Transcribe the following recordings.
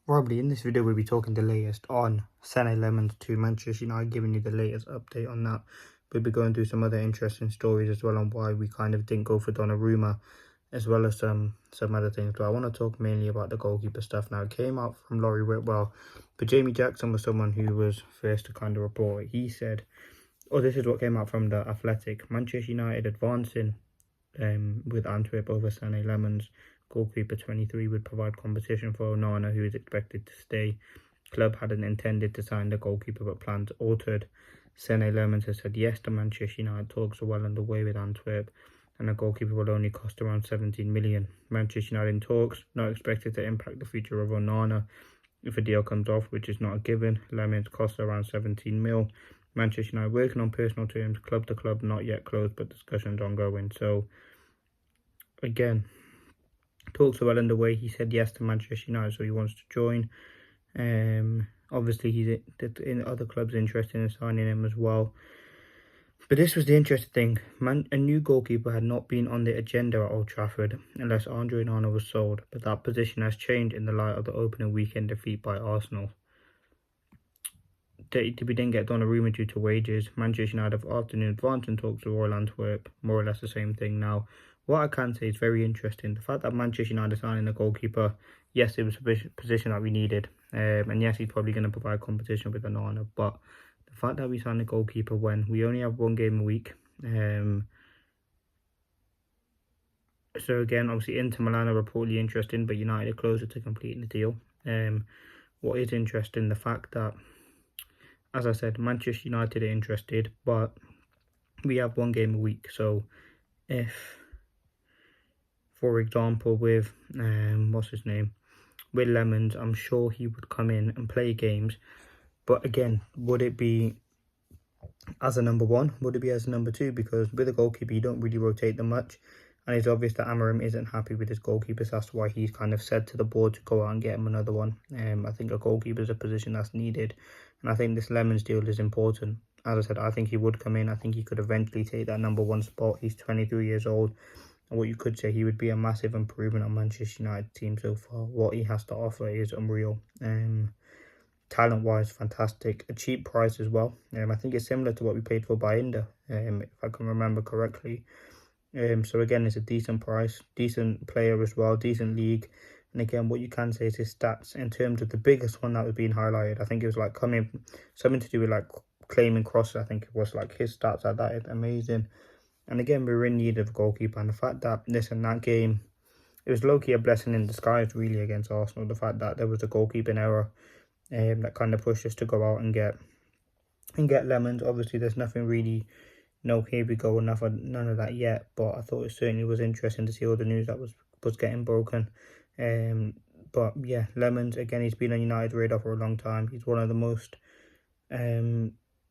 Probably in this video we'll be talking the latest on SENNE LAMMENS to Manchester United, giving you the latest update on that. We'll be going through some other interesting stories as well on why we kind of didn't go for Donnarumma, as well as some other things. But I want to talk mainly about the goalkeeper stuff now. It came out from Laurie Whitwell, but Jamie Jackson was someone who was first to kind of report it. He said, this is what came out from the Athletic: Manchester United advancing with Antwerp over SENNE LAMMENS. Goalkeeper 23 would provide competition for Onana, who is expected to stay. Club hadn't intended to sign the goalkeeper, but plans altered. SENNE LAMMENS has said yes to Manchester United. Talks are well underway with Antwerp, and the goalkeeper will only cost around 17 million. Manchester United in talks, not expected to impact the future of Onana if a deal comes off, which is not a given. LAMMENS costs around 17 mil. Manchester United working on personal terms, club to club, not yet closed, but discussions ongoing. So, again, talks are well underway. He said yes to Manchester United, so he wants to join. Obviously, he's in other clubs interested in signing him as well. But this was the interesting thing. A new goalkeeper had not been on the agenda at Old Trafford unless Andre Onana was sold, but that position has changed in the light of the opening weekend defeat by Arsenal. We didn't get Donnarumma due to wages. Manchester United have afternoon advance in talks with Royal Antwerp, more or less the same thing now. What I can say is very interesting. The fact that Manchester United are signing a goalkeeper, yes, it was a position that we needed. And yes, he's probably going to provide competition with Onana. But the fact that we signed a goalkeeper when we only have one game a week. So again, obviously Inter Milan are reportedly interested, but United are closer to completing the deal. What is interesting, the fact that, as I said, Manchester United are interested, but we have one game a week. So if, for example, with with LAMMENS, I'm sure he would come in and play games. But again, would it be as a number one? Would it be as a number two? Because with a goalkeeper, you don't really rotate them much. And it's obvious that Amorim isn't happy with his goalkeepers. That's why he's kind of said to the board to go out and get him another one. I think a goalkeeper is a position that's needed. And I think this LAMMENS deal is important. As I said, I think he would come in. I think he could eventually take that number one spot. He's 23 years old. And what you could say, he would be a massive improvement on Manchester United team so far. What he has to offer is unreal. Talent-wise, fantastic. A cheap price as well. I think it's similar to what we paid for Bayinda, if I can remember correctly. So again, it's a decent price, decent player as well, decent league. And again, what you can say is his stats in terms of the biggest one that was being highlighted. I think it was like something to do with like claiming crosses. I think it was like his stats at that is amazing. And again, we were in need of a goalkeeper, and the fact that that game, it was low-key a blessing in disguise really against Arsenal. The fact that there was a goalkeeping error that kind of pushed us to go out and get LAMMENS. Obviously, there's nothing really, no here we go, none of that yet. But I thought it certainly was interesting to see all the news that was getting broken. But yeah, LAMMENS, again, he's been on United's radar for a long time. He's one of the most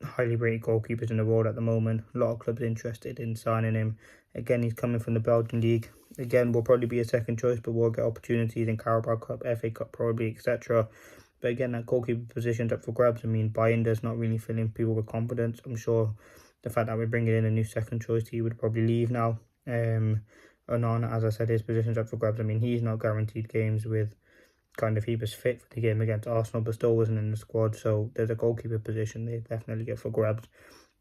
highly rated goalkeepers in the world at the moment. A lot of clubs interested in signing him. Again, he's coming from the Belgian league. Again, will probably be a second choice, but we'll get opportunities in Carabao Cup, FA Cup probably, etc. But again, that goalkeeper position's up for grabs. I mean, Bayinda's not really filling people with confidence. I'm sure the fact that we're bringing in a new second choice, he would probably leave now. Onana, as I said, his position's up for grabs. I mean, he's not guaranteed games with he was fit for the game against Arsenal, but still wasn't in the squad. So there's a goalkeeper position they definitely get for grabs.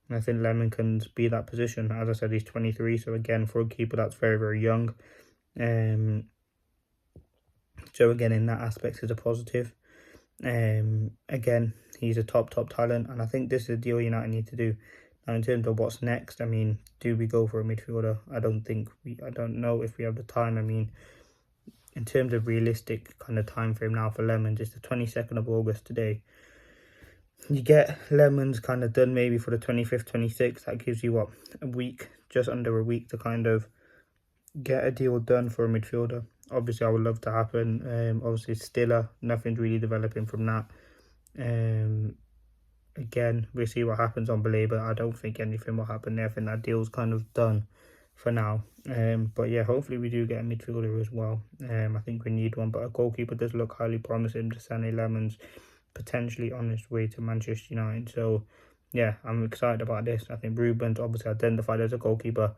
And I think LAMMENS can be that position. As I said, he's 23, so again, for a keeper, that's very, very young. So again, in that aspect, is a positive. Again, he's a top talent, and I think this is a deal United need to do. Now, in terms of what's next, I mean, do we go for a midfielder? I don't know if we have the time. I mean, in terms of realistic kind of time frame now for LAMMENS, it's the 22nd of August today. You get LAMMENS kind of done maybe for the 25th, 26th. That gives you, what, a week, just under a week to kind of get a deal done for a midfielder. Obviously, I would love to happen. Obviously, Stiller, nothing's really developing from that. Again, we'll see what happens on Baleba. I don't think anything will happen there. I think that deal's kind of done for now. But yeah, hopefully we do get a midfielder as well. I think we need one, but a goalkeeper does look highly promising. To SENNE LAMMENS potentially on his way to Manchester United. So yeah, I'm excited about this. I think Ruben's obviously identified as a goalkeeper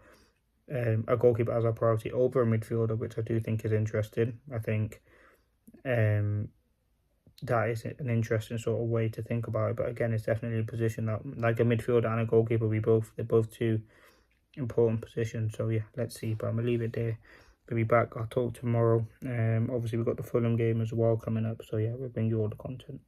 as our priority over a midfielder, which I do think is interesting. I think that is an interesting sort of way to think about it. But again, it's definitely a position that, like a midfielder and a goalkeeper, they're both two important positions. So yeah, let's see. But I'm gonna leave it there. We'll be back. I'll talk tomorrow. Obviously we've got the Fulham game as well coming up. So yeah, we'll bring you all the content.